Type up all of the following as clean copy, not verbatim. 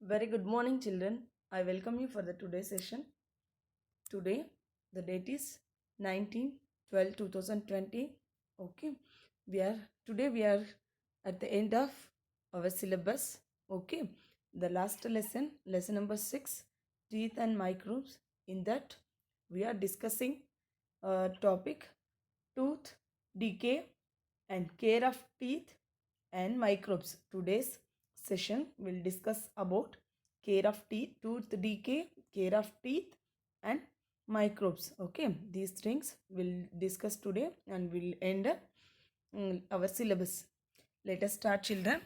Very good morning, children. I welcome you for the today's session. Today, the date is 19/12/2020. Okay, we are at the end of our syllabus. Okay, the last lesson, lesson number 6, teeth and microbes. In that, we are discussing a topic tooth decay and care of teeth and microbes. Today's session will discuss about care of teeth, tooth decay, care of teeth and microbes. Okay, these things we'll discuss today and we'll end our syllabus. Let us start, children.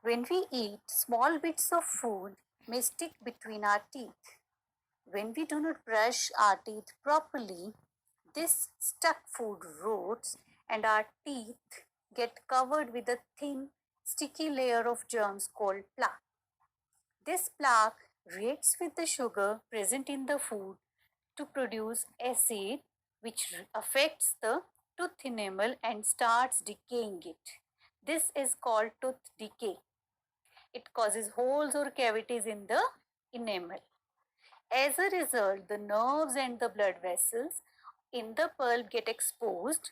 When we eat, small bits of food may stick between our teeth. When we do not brush our teeth properly, this stuck food rots and our teeth get covered with a thin, sticky layer of germs called plaque. This plaque reacts with the sugar present in the food to produce acid, which affects the tooth enamel and starts decaying it. This is called tooth decay. It causes holes or cavities in the enamel. As a result, the nerves and the blood vessels in the pulp get exposed.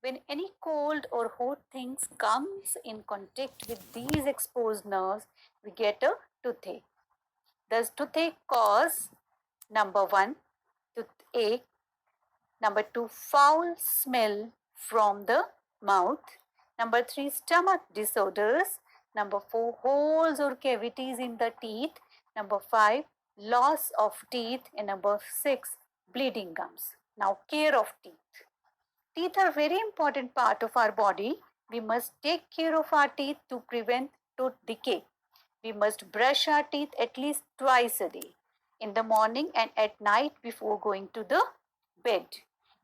When any cold or hot things comes in contact with these exposed nerves, we get a toothache. Does toothache cause number 1, toothache, number 2, foul smell from the mouth, number 3, stomach disorders, number 4, holes or cavities in the teeth, number 5, loss of teeth, and number 6, bleeding gums. Now, care of teeth. Teeth are very important part of our body. We must take care of our teeth to prevent tooth decay. We must brush our teeth at least twice a day, in the morning and at night before going to the bed.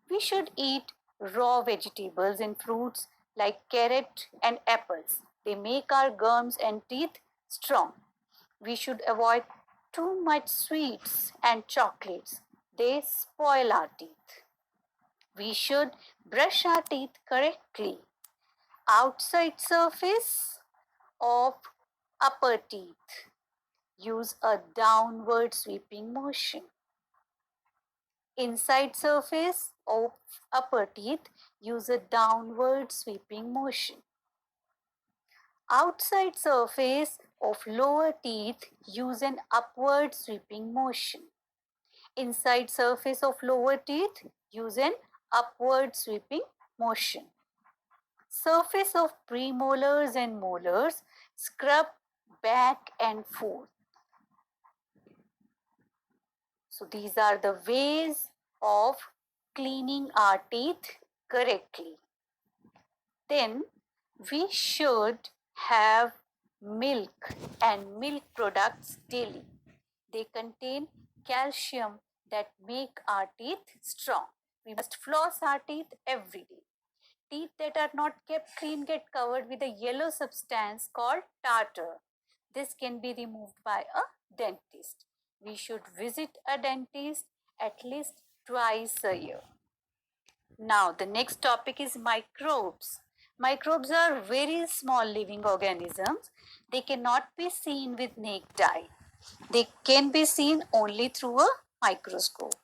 We should eat raw vegetables and fruits like carrot and apples. They make our gums and teeth strong. We should avoid too much sweets and chocolates. They spoil our teeth. We should brush our teeth correctly. Outside surface of upper teeth. Use a downward sweeping motion. Inside surface of upper teeth, use a downward sweeping motion. Outside surface of lower teeth, use an upward sweeping motion. Inside surface of lower teeth, use an upward sweeping motion. Surface of premolars and molars, scrub back and forth. So these are the ways of cleaning our teeth correctly. Then we should have milk and milk products daily. They contain calcium that make our teeth strong. We must floss our teeth every day. Teeth that are not kept clean get covered with a yellow substance called tartar. This can be removed by a dentist. We should visit a dentist at least twice a year. Now, the next topic is microbes. Microbes are very small living organisms. They cannot be seen with naked eye. They can be seen only through a microscope.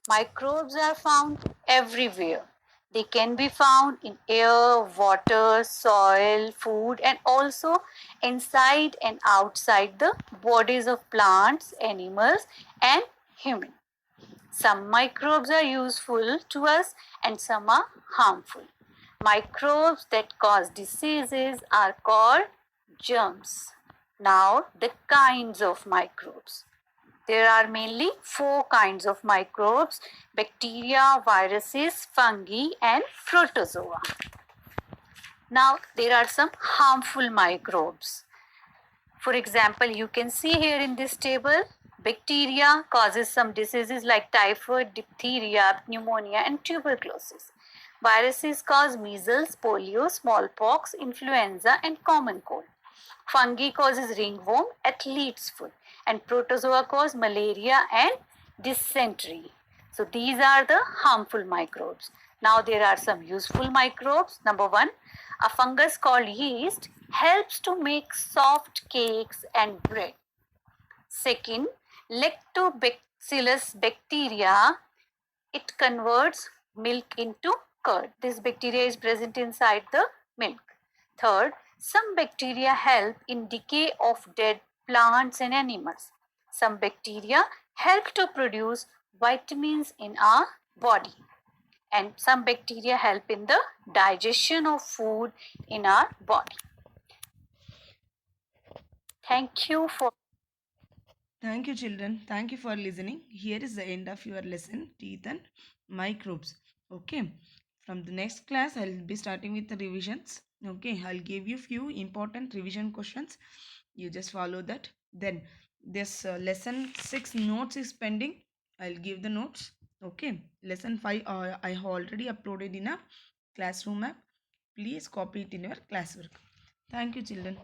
Microbes are found everywhere. They can be found in air, water, soil, food, and also inside and outside the bodies of plants, animals, and humans. Some microbes are useful to us and some are harmful. Microbes that cause diseases are called germs. Now, the kinds of microbes. There are mainly 4 kinds of microbes: bacteria, viruses, fungi, and protozoa. Now, there are some harmful microbes. For example, you can see here in this table, bacteria causes some diseases like typhoid, diphtheria, pneumonia, and tuberculosis. Viruses cause measles, polio, smallpox, influenza, and common cold. Fungi causes ringworm, athlete's foot, and protozoa cause malaria and dysentery. So these are the harmful microbes. Now there are some useful microbes. Number one, a fungus called yeast helps to make soft cakes and bread. Second, Lactobacillus bacteria, it converts milk into curd. This bacteria is present inside the milk. Third, some bacteria help in decay of dead plants and animals. Some bacteria help to produce vitamins in our body. And some bacteria help in the digestion of food in our body. Thank you for Thank you, children. Thank you for listening. Here is the end of your lesson, teeth and microbes. Okay. From the next class, I'll be starting with the revisions. Okay. I'll give you few important revision questions. You just follow that. Then this lesson 6 notes is pending. I'll give the notes. Okay. Lesson 5 I have already uploaded in a classroom app. Please copy it in your classwork. Thank you, children.